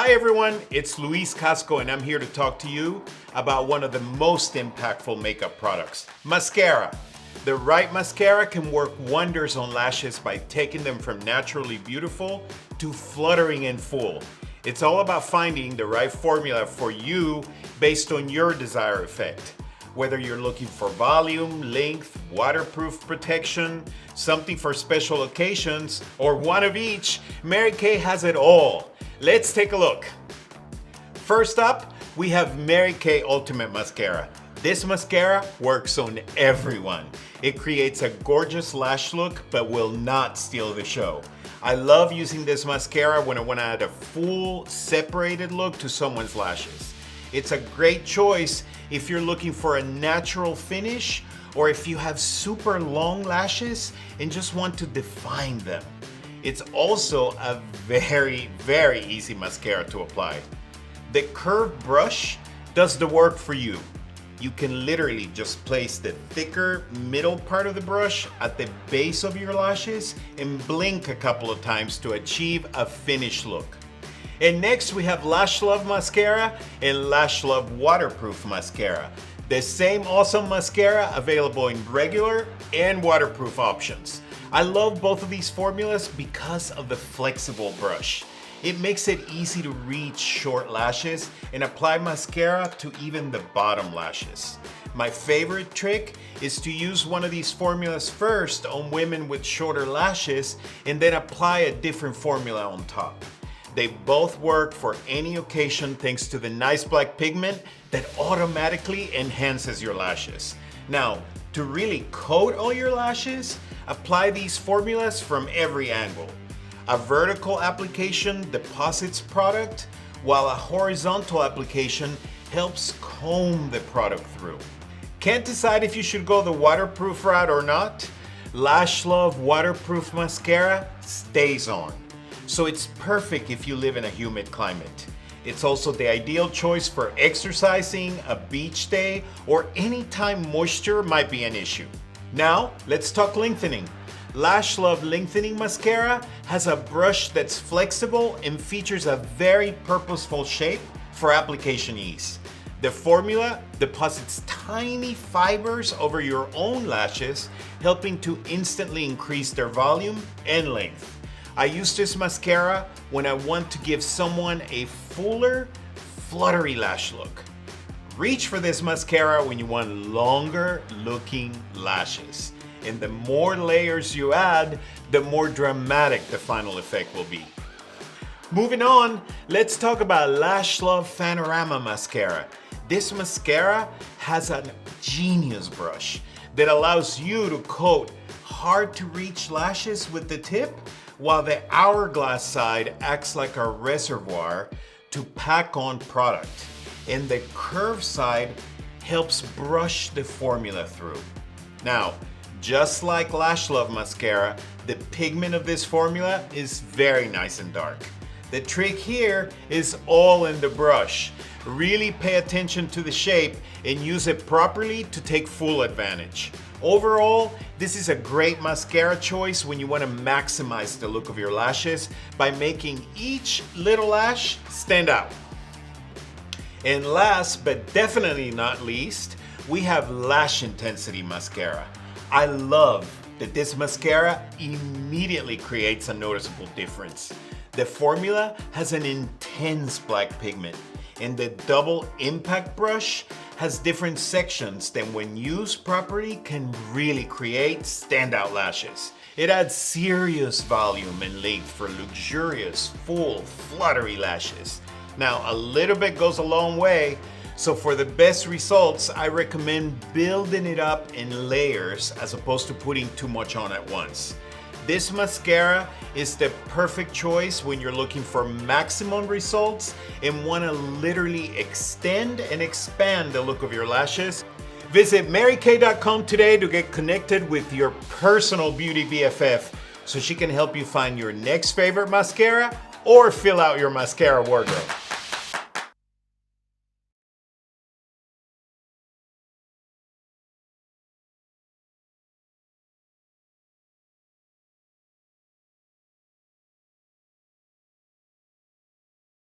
Hi everyone, it's Luis Casco and I'm here to talk to you about one of the most impactful makeup products, mascara. The right mascara can work wonders on lashes by taking them from naturally beautiful to fluttering and full. It's all about finding the right formula for you based on your desired effect. Whether you're looking for volume, length, waterproof protection, something for special occasions, or one of each, Mary Kay has it all. Let's take a look. First up, we have Mary Kay Ultimate Mascara. This mascara works on everyone. It creates a gorgeous lash look, but will not steal the show. I love using this mascara when I want to add a full, separated look to someone's lashes. It's a great choice if you're looking for a natural finish or if you have super long lashes and just want to define them. It's also a very, very easy mascara to apply. The curved brush does the work for you. You can literally just place the thicker middle part of the brush at the base of your lashes and blink a couple of times to achieve a finished look. And next we have Lash Love Mascara and Lash Love Waterproof Mascara. The same awesome mascara available in regular and waterproof options. I love both of these formulas because of the flexible brush. It makes it easy to reach short lashes and apply mascara to even the bottom lashes. My favorite trick is to use one of these formulas first on women with shorter lashes and then apply a different formula on top. They both work for any occasion thanks to the nice black pigment that automatically enhances your lashes. Now, to really coat all your lashes, apply these formulas from every angle. A vertical application deposits product, while a horizontal application helps comb the product through. Can't decide if you should go the waterproof route or not? Lash Love Waterproof Mascara stays on. So it's perfect if you live in a humid climate. It's also the ideal choice for exercising, a beach day, or any time moisture might be an issue. Now, let's talk lengthening. Lash Love Lengthening Mascara has a brush that's flexible and features a very purposeful shape for application ease. The formula deposits tiny fibers over your own lashes, helping to instantly increase their volume and length. I use this mascara when I want to give someone a fuller, fluttery lash look. Reach for this mascara when you want longer looking lashes. And the more layers you add, the more dramatic the final effect will be. Moving on, let's talk about Lash Love FANORAMA Mascara. This mascara has a genius brush that allows you to coat hard to reach lashes with the tip, while the hourglass side acts like a reservoir to pack on product. And the curved side helps brush the formula through. Now, just like Lash Love Mascara, the pigment of this formula is very nice and dark. The trick here is all in the brush. Really pay attention to the shape and use it properly to take full advantage. Overall, this is a great mascara choice when you want to maximize the look of your lashes by making each little lash stand out. And last but definitely not least, we have Lash Intensity Mascara. I love that this mascara immediately creates a noticeable difference. The formula has an intense black pigment, and the double impact brush has different sections that when used properly can really create standout lashes. It adds serious volume and length for luxurious, full, fluttery lashes. Now, a little bit goes a long way, so for the best results, I recommend building it up in layers as opposed to putting too much on at once. This mascara is the perfect choice when you're looking for maximum results and want to literally extend and expand the look of your lashes. Visit marykay.com today to get connected with your personal beauty BFF so she can help you find your next favorite mascara or fill out your mascara wardrobe.